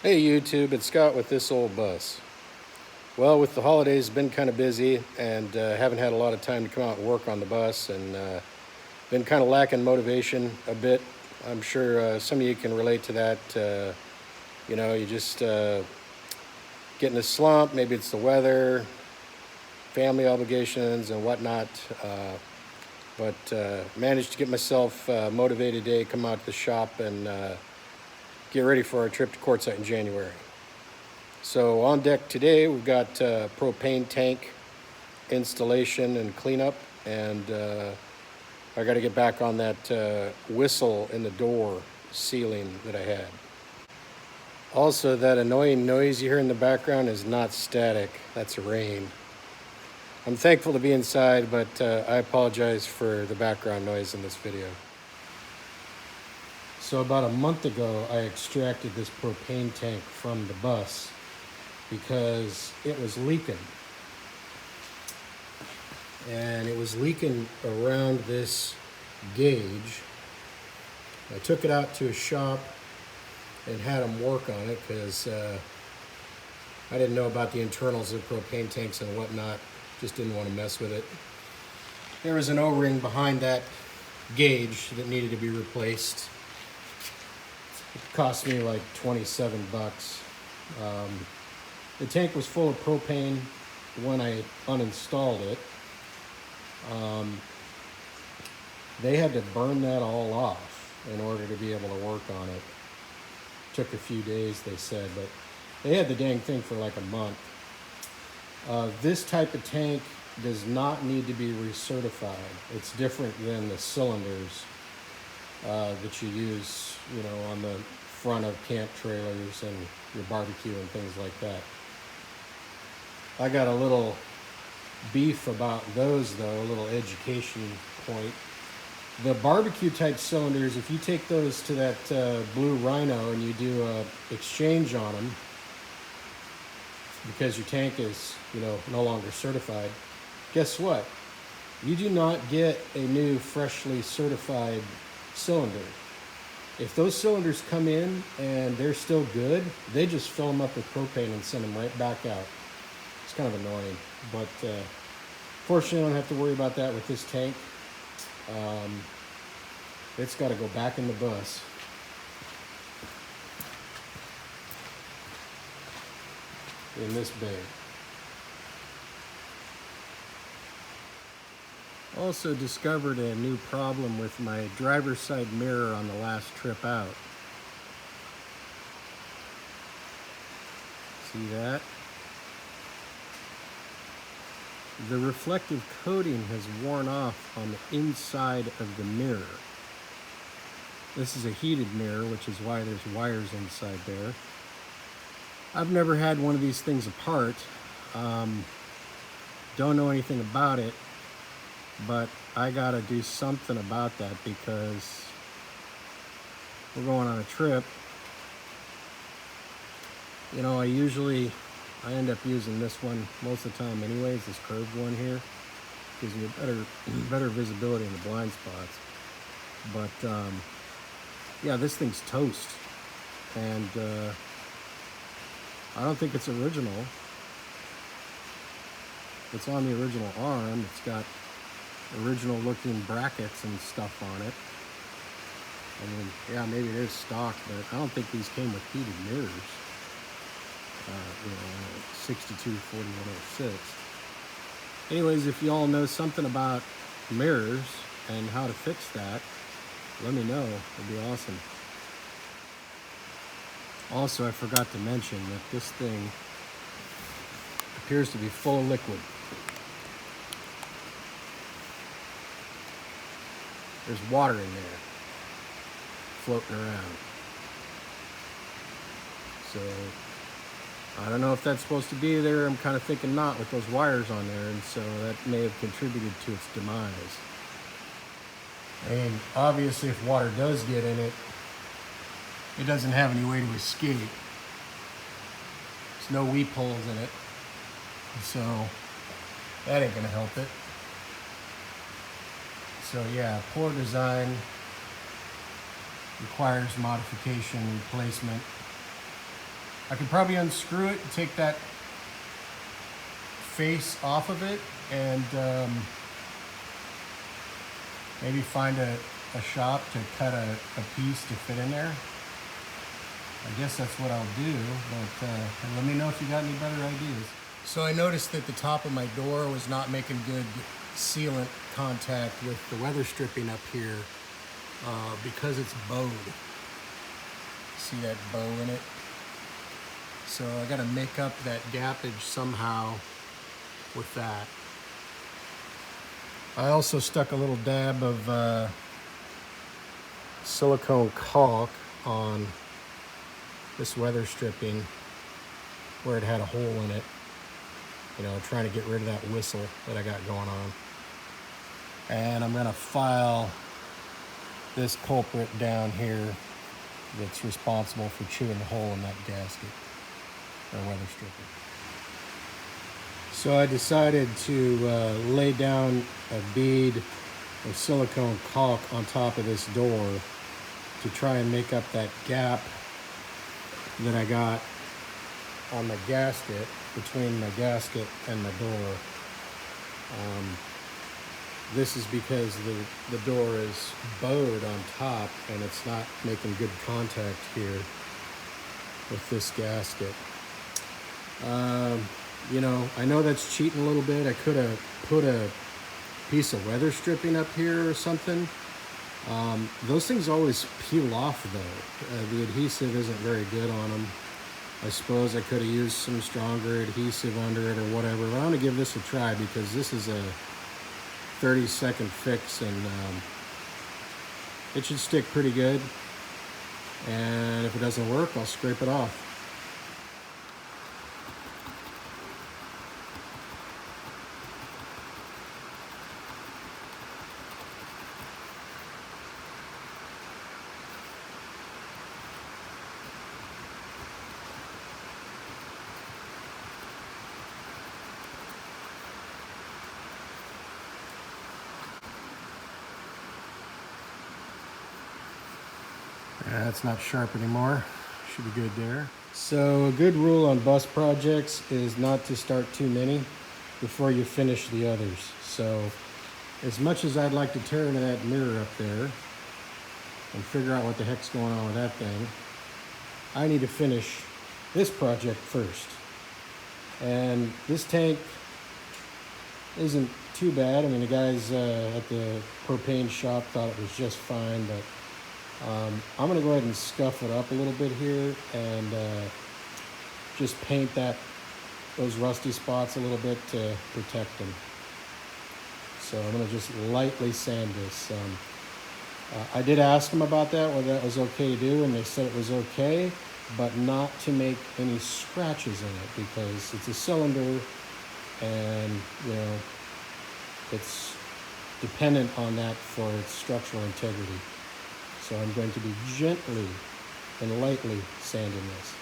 Hey YouTube, it's Scott with This Old Bus. Well, with the holidays, been kind of busy and haven't had a lot of time to come out and work on the bus, and been kind of lacking motivation a bit. I'm sure some of you can relate to that. You just get in a slump. Maybe it's the weather, family obligations, and whatnot. But managed to get myself motivated today, come out to the shop and get ready for our trip to Quartzsite in January. So on deck today, we've got propane tank installation and cleanup, and I got to get back on that whistle in the door sealing that I had. Also, that annoying noise you hear in the background is not static, that's rain. I'm thankful to be inside, but I apologize for the background noise in this video. So about a month ago, I extracted this propane tank from the bus because it was leaking. And it was leaking around this gauge. I took it out to a shop and had them work on it because I didn't know about the internals of propane tanks and whatnot. Just didn't want to mess with it. There was an O-ring behind that gauge that needed to be replaced. It cost me like 27 bucks. The tank was full of propane when I uninstalled it. They had to burn that all off in order to be able to work on it. Took a few days, they said, but they had the dang thing for like a month. This type of tank does not need to be recertified. It's different than the cylinders that you use, on the front of camp trailers and your barbecue and things like that. I got a little beef about those though, a little education point. The barbecue type cylinders, if you take those to that Blue Rhino and you do a exchange on them, because your tank is, no longer certified, guess what? You do not get a new freshly certified cylinder. If those cylinders come in and they're still good, they just fill them up with propane and send them right back out. It's kind of annoying, but fortunately I don't have to worry about that with this tank. It's got to go back in the bus. In this bay. Also discovered a new problem with my driver's side mirror on the last trip out. See that? The reflective coating has worn off on the inside of the mirror. This is a heated mirror, which is why there's wires inside there. I've never had one of these things apart. Don't know anything about it, but I gotta do something about that because we're going on a trip. I end up using this one most of the time anyways, this curved one here. Gives me better visibility in the blind spots. But yeah, this thing's toast. And I don't think it's original. It's on the original arm. It's got original looking brackets and stuff on it. I mean, yeah, maybe it is stock, but I don't think these came with heated mirrors. 624106. Anyways, if you all know something about mirrors and how to fix that, let me know. It'd be awesome. Also, I forgot to mention that this thing appears to be full of liquid. There's water in there floating around. So I don't know if that's supposed to be there. I'm kind of thinking not with those wires on there, and so that may have contributed to its demise. And obviously if water does get in it, it doesn't have any way to escape. There's no weep holes in it, so that ain't gonna help it. So yeah, poor design, requires modification, replacement. I could probably unscrew it and take that face off of it and maybe find a shop to cut a piece to fit in there. I guess that's what I'll do, but let me know if you got any better ideas. So I noticed that the top of my door was not making good sealant contact with the weather stripping up here because it's bowed. See that bow in it? So I gotta make up that gappage somehow with that. I also stuck a little dab of silicone caulk on this weather stripping where it had a hole in it, you know, trying to get rid of that whistle that I got going on. And I'm gonna file this culprit down here that's responsible for chewing the hole in that gasket or weather stripping. So I decided to lay down a bead of silicone caulk on top of this door to try and make up that gap that I got on the gasket, between my gasket and the door. This is because the door is bowed on top and it's not making good contact here with this gasket. You know, I know that's cheating a little bit. I could have put a piece of weather stripping up here or something. Those things always peel off though. The adhesive isn't very good on them. I suppose I could have used some stronger adhesive under it or whatever, but I'm gonna give this a try because this is a 30-second fix and it should stick pretty good. And if it doesn't work, I'll scrape it off. That's not sharp anymore. Should be good there. So a good rule on bus projects is not to start too many before you finish the others. So as much as I'd like to tear into that mirror up there and figure out what the heck's going on with that thing, I need to finish this project first. And this tank isn't too bad. I mean, the guys at the propane shop thought it was just fine, but I'm gonna go ahead and scuff it up a little bit here and just paint those rusty spots a little bit to protect them. So I'm gonna just lightly sand this. I did ask them about that, whether that was okay to do, and they said it was okay, but not to make any scratches in it because it's a cylinder and, you know, it's dependent on that for its structural integrity. So I'm going to be gently and lightly sanding this.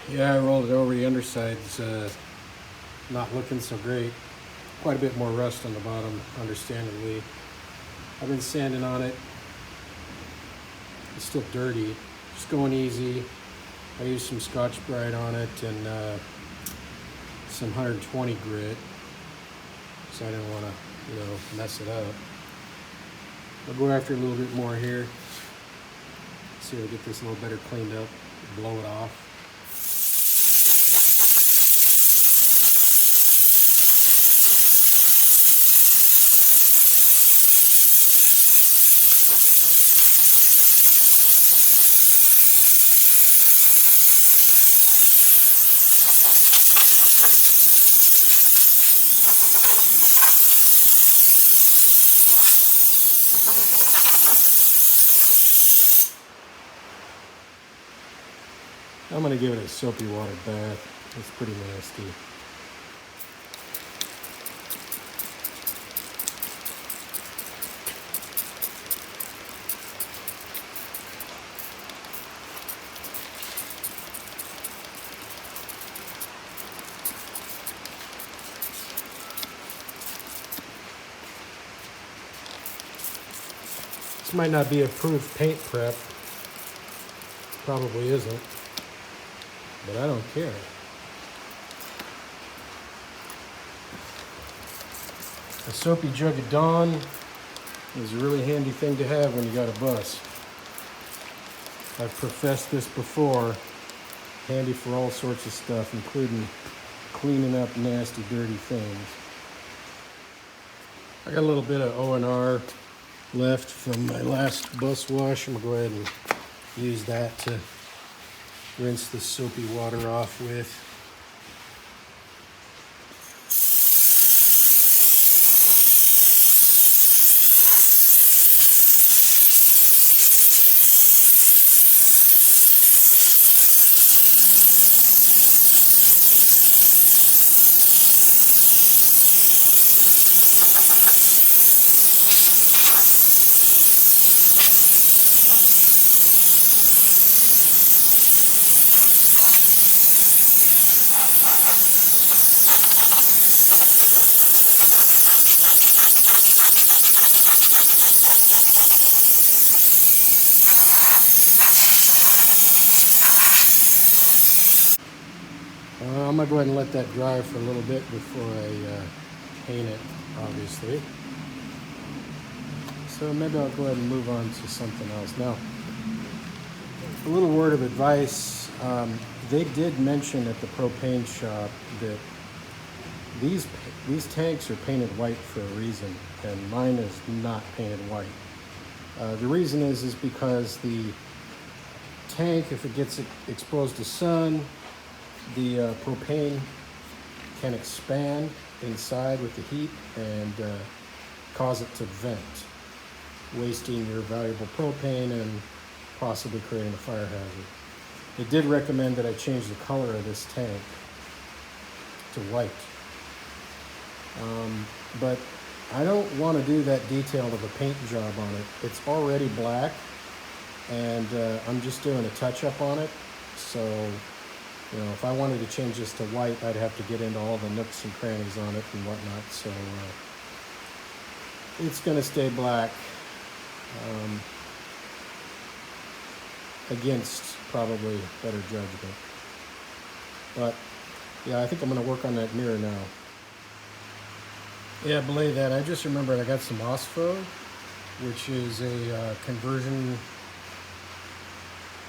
Yeah, I rolled it over. The underside's not looking so great. Quite a bit more rust on the bottom, understandably. I've been sanding on it. It's still dirty. Just going easy. I used some Scotch-Brite on it and some 120 grit. So I didn't want to, you know, mess it up. I'll go after a little bit more here. See if I get this a little better cleaned up, blow it off. I'm going to give it a soapy water bath. It's pretty nasty. This might not be a proof paint prep, Probably isn't, but I don't care. A soapy jug of Dawn is a really handy thing to have when you got a bus. I've professed this before. Handy for all sorts of stuff, including cleaning up nasty, dirty things. I got a little bit of O&R left from my last bus wash. I'm gonna go ahead and use that to rinse the soapy water off with. I'm gonna go ahead and let that dry for a little bit before I paint it, obviously. So maybe I'll go ahead and move on to something else. Now, a little word of advice. They did mention at the propane shop that these tanks are painted white for a reason, and mine is not painted white. The reason is because the tank, if it gets exposed to sun, the propane can expand inside with the heat and cause it to vent, wasting your valuable propane and possibly creating a fire hazard. They did recommend that I change the color of this tank to white. But I don't want to do that detailed of a paint job on it. It's already black, and I'm just doing a touch-up on it. So, you know, if I wanted to change this to white, I'd have to get into all the nooks and crannies on it and whatnot. So it's going to stay black, against probably better judgment. But yeah, I think I'm going to work on that mirror now. Yeah, belay that. I just remembered I got some OSPHO, which is a conversion,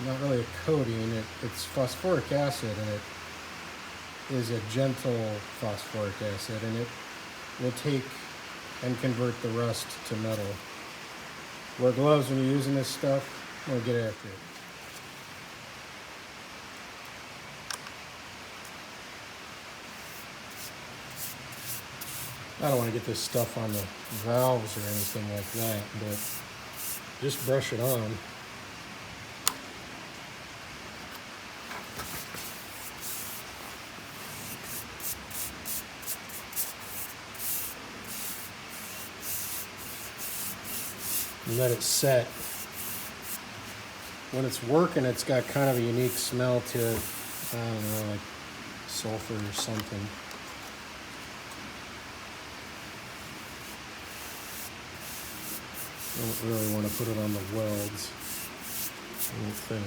not really a coating, it's phosphoric acid, and it is a gentle phosphoric acid, and it will take and convert the rust to metal. Wear gloves when you're using this stuff. I'm gonna get after it. I don't want to get this stuff on the valves or anything like that, but just brush it on. And let it set. When it's working, it's got kind of a unique smell to it. I don't know, like sulfur or something. I don't really want to put it on the welds, I don't think.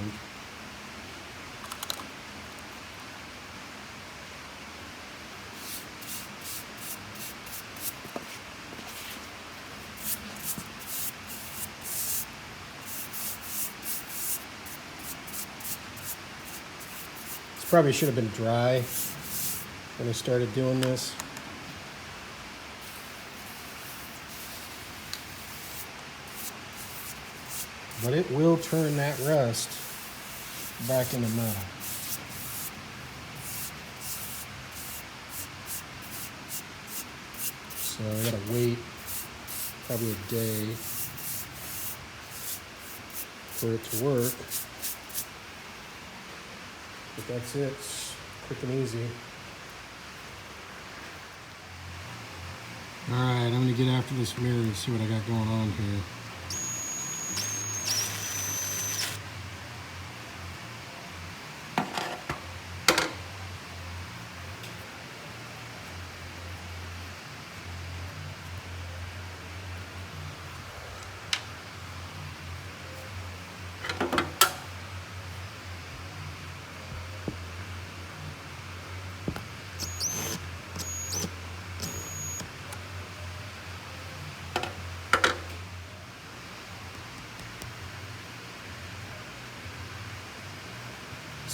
This probably should have been dry when I started doing this. But it will turn that rust back into metal. So I gotta wait probably a day for it to work. But that's it, it's quick and easy. All right, I'm gonna get after this mirror and see what I got going on here.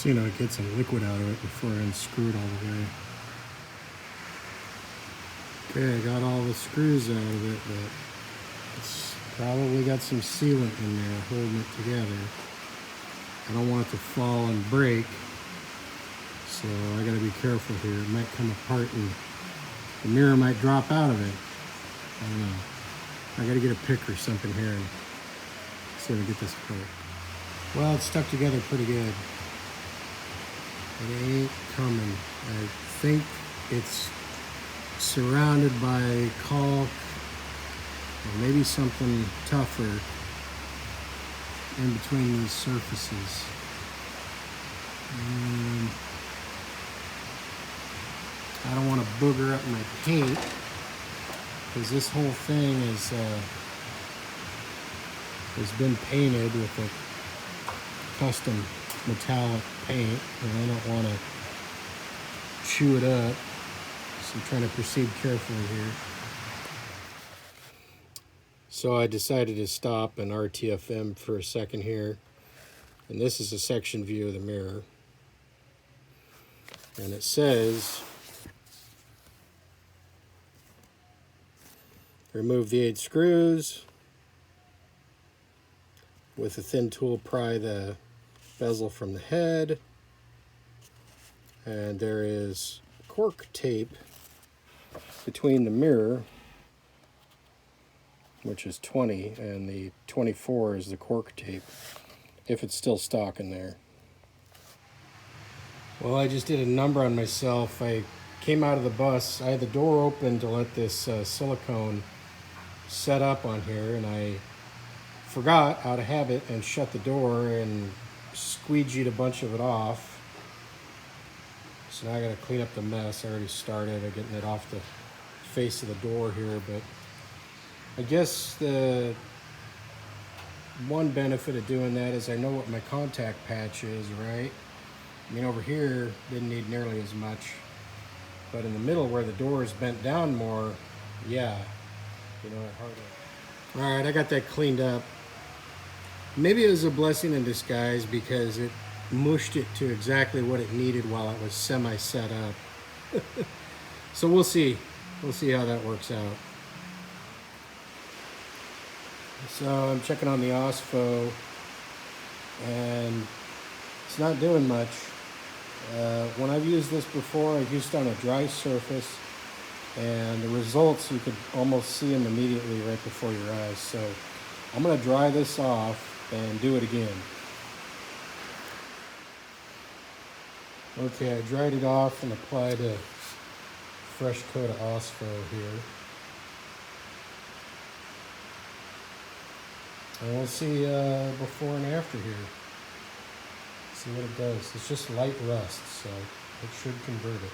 So, you know, get some liquid out of it before I unscrew it all the way. Okay, I got all the screws out of it, but it's probably got some sealant in there holding it together. I don't want it to fall and break, so I gotta be careful here. It might come apart and the mirror might drop out of it. I don't know. I gotta get a pick or something here and see if I get this apart. Well, it's stuck together pretty good. It ain't coming. I think it's surrounded by caulk or maybe something tougher in between these surfaces. I don't want to booger up my paint because this whole thing has been painted with a custom metallic paint, and I don't want to chew it up, so I'm trying to proceed carefully here. So I decided to stop and RTFM for a second here, and this is a section view of the mirror, and it says remove the 8 screws with a thin tool, pry the bezel from the head, and there is cork tape between the mirror, which is 20, and the 24 is the cork tape, if it's still stock in there. Well, I just did a number on myself. I came out of the bus, I had the door open to let this silicone set up on here, and I forgot out of habit and shut the door and squeegeed a bunch of it off. So now I gotta clean up the mess. I already started getting it off the face of the door here, but I guess the one benefit of doing that is I know what my contact patch is, right? I mean, over here didn't need nearly as much, but in the middle where the door is bent down more, yeah, you know, it hardly. All right, I got that cleaned up. Maybe it was a blessing in disguise because it mushed it to exactly what it needed while it was semi-set up. So we'll see. We'll see how that works out. So I'm checking on the OSFO, and it's not doing much. When I've used this before, I've used it on a dry surface, and the results, you could almost see them immediately right before your eyes. So I'm going to dry this off and do it again. Okay, I dried it off and applied a fresh coat of OSFO here. And we'll see before and after here. See what it does. It's just light rust, so it should convert it.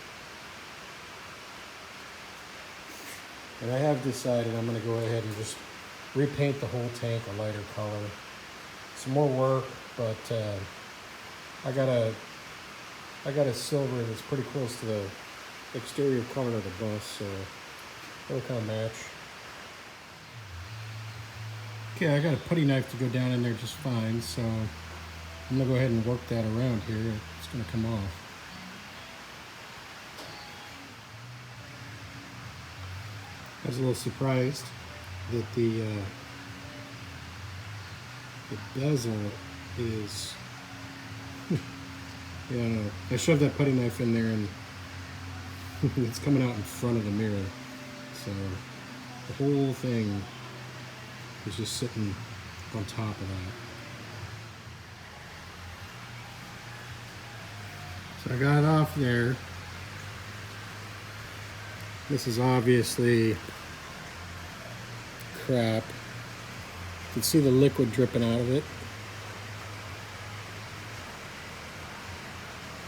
And I have decided I'm going to go ahead and just repaint the whole tank a lighter color. Some more work, but I got a silver that's pretty close to the exterior color of the bus, so it'll kind of match. Okay, I got a putty knife to go down in there just fine, so I'm gonna go ahead and work that around here. It's gonna come off. I was a little surprised that the bezel is, yeah, I shoved that putty knife in there and it's coming out in front of the mirror. So the whole thing is just sitting on top of that. So I got it off there. This is obviously crap. You can see the liquid dripping out of it.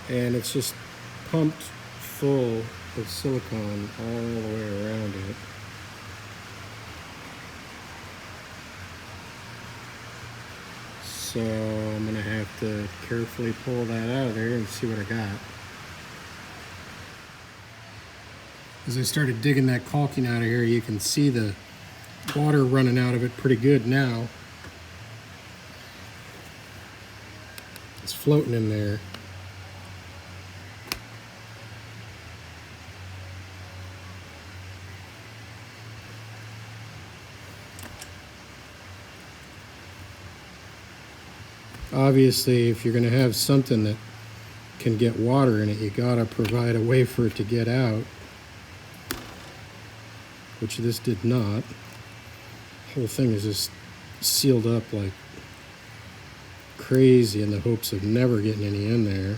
And it's just pumped full of silicone all the way around it. So I'm gonna have to carefully pull that out of there and see what I got. As I started digging that caulking out of here, you can see the water running out of it pretty good now. It's floating in there. Obviously, if you're going to have something that can get water in it, you got to provide a way for it to get out, which this did not. The whole thing is just sealed up like crazy in the hopes of never getting any in there.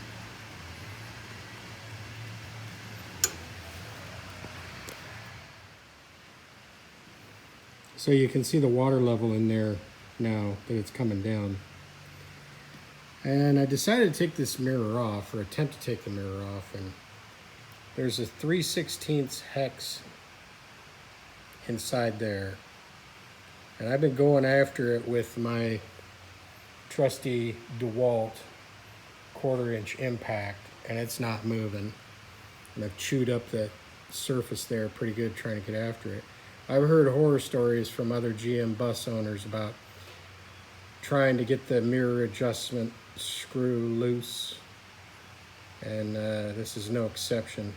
So you can see the water level in there now that it's coming down. And I decided to take this mirror off, or attempt to take the mirror off, and there's a 3/16 hex inside there. And I've been going after it with my trusty DeWalt 1/4-inch impact, and it's not moving. And I've chewed up that surface there pretty good trying to get after it. I've heard horror stories from other GM bus owners about trying to get the mirror adjustment screw loose, and this is no exception.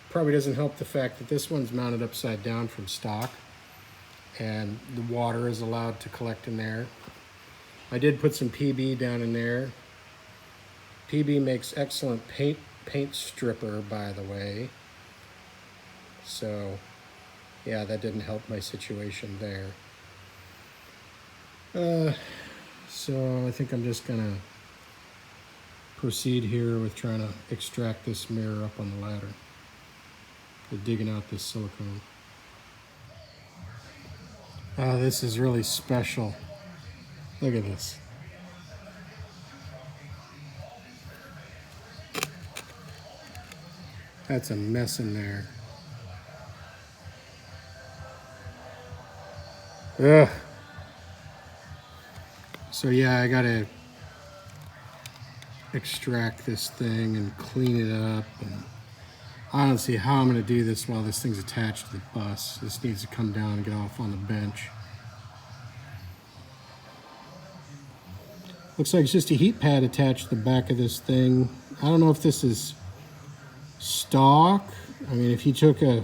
Probably doesn't help the fact that this one's mounted upside down from stock, and the water is allowed to collect in there. I did put some PB down in there. PB makes excellent paint stripper, by the way. So yeah, that didn't help my situation there. So I think I'm just gonna proceed here with trying to extract this mirror up on the ladder. With digging out this silicone. This is really special. Look at this. That's a mess in there. Ugh. So yeah, I gotta extract this thing and clean it up. And I don't see how I'm gonna do this while this thing's attached to the bus. This needs to come down and get off on the bench. Looks like it's just a heat pad attached to the back of this thing. I don't know if this is stock. I mean, if you took a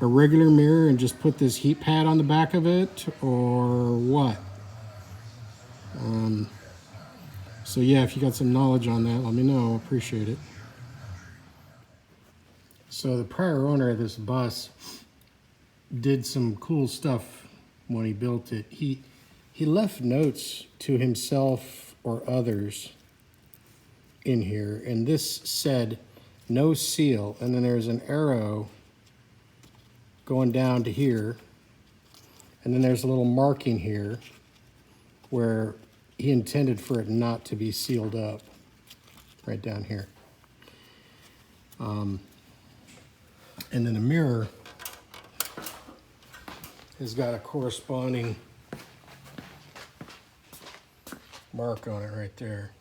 regular mirror and just put this heat pad on the back of it, or what. So yeah, if you got some knowledge on that, let me know. Appreciate it. So the prior owner of this bus did some cool stuff when he built it. He left notes to himself or others in here, and this said no seal, and then there's an arrow going down to here, and then there's a little marking here where he intended for it not to be sealed up, right down here. And then the mirror has got a corresponding mark on it right there.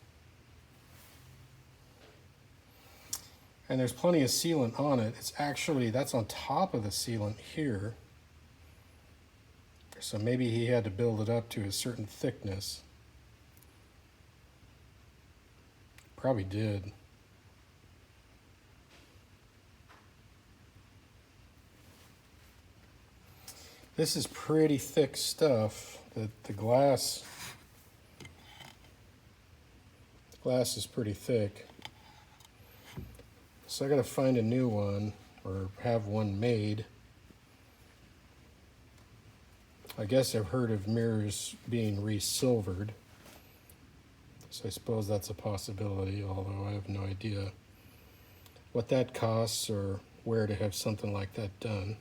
And there's plenty of sealant on it. It's actually, that's on top of the sealant here. So maybe he had to build it up to a certain thickness. Probably did. This is pretty thick stuff. The glass is pretty thick. So I gotta find a new one or have one made. I guess I've heard of mirrors being re-silvered. So I suppose that's a possibility, although I have no idea what that costs or where to have something like that done.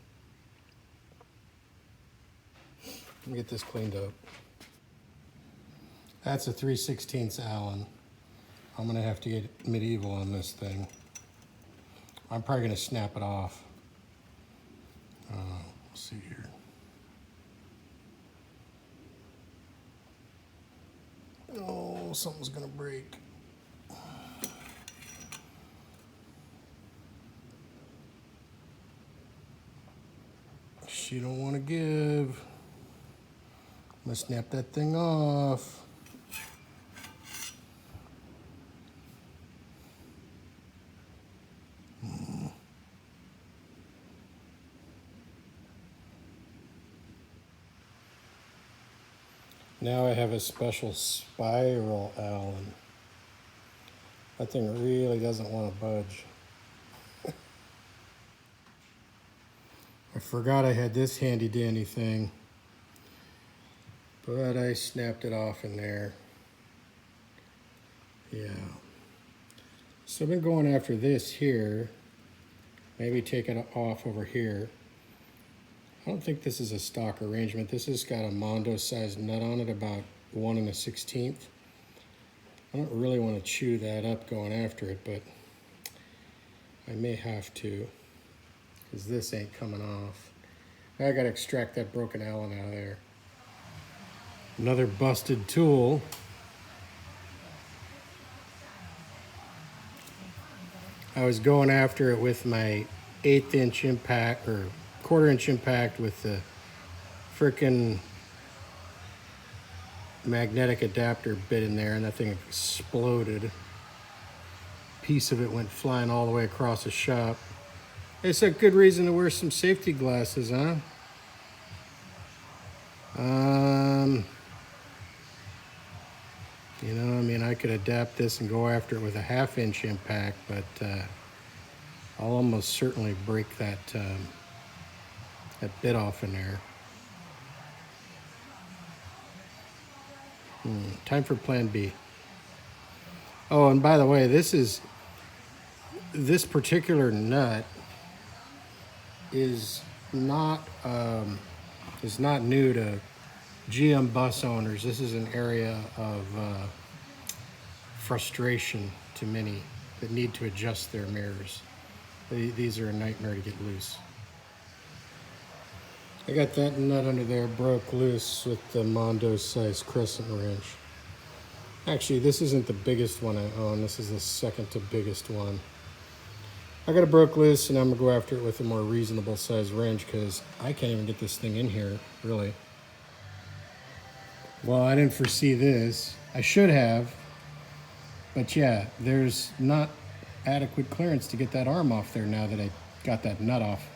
Let me get this cleaned up. That's a 3/16 Allen. I'm gonna have to get medieval on this thing. I'm probably gonna snap it off. Let's see here. Oh, something's gonna break. She don't want to give. I'm gonna snap that thing off. Now I have a special spiral Allen. That thing really doesn't want to budge. I forgot I had this handy dandy thing, but I snapped it off in there. Yeah. So I've been going after this here. Maybe take it off over here. I don't think this is a stock arrangement. This has got a Mondo sized nut on it, about 1 1/16. I don't really want to chew that up going after it, but I may have to, because this ain't coming off. I gotta extract that broken Allen out of there. Another busted tool. I was going after it with my 1/8 inch impact, or 1/4 inch impact, with the frickin' magnetic adapter bit in there, and that thing exploded. A piece of it went flying all the way across the shop. It's a good reason to wear some safety glasses, huh? You know, I mean, I could adapt this and go after it with a 1/2 inch impact, but I'll almost certainly break that that bit off in there. Time for plan B. Oh, and by the way, this particular nut is not new to GM bus owners. This is an area of frustration to many that need to adjust their mirrors. These are a nightmare to get loose. I got that nut under there broke loose with the Mondo size crescent wrench. Actually, this isn't the biggest one I own. This is the second to biggest one. I got it broke loose, and I'm gonna go after it with a more reasonable size wrench, because I can't even get this thing in here, really. Well, I didn't foresee this. I should have, but yeah, there's not adequate clearance to get that arm off there now that I got that nut off.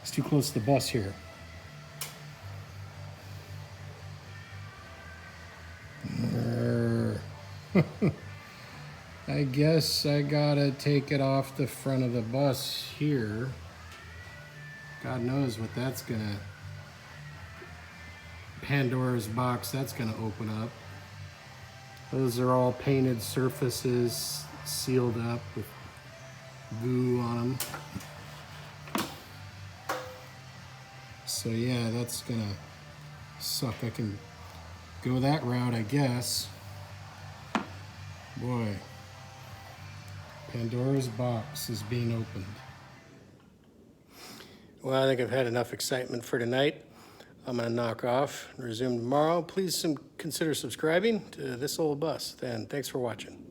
It's too close to the bus here. I guess I gotta take it off the front of the bus here. God knows what that's gonna, Pandora's box that's gonna open up. Those are all painted surfaces, sealed up with goo on them. So yeah, that's gonna suck. I can go that route, I guess. Boy, Pandora's box is being opened. Well, I think I've had enough excitement for tonight. I'm gonna knock off and resume tomorrow. Please consider subscribing to This Old Bus. And thanks for watching.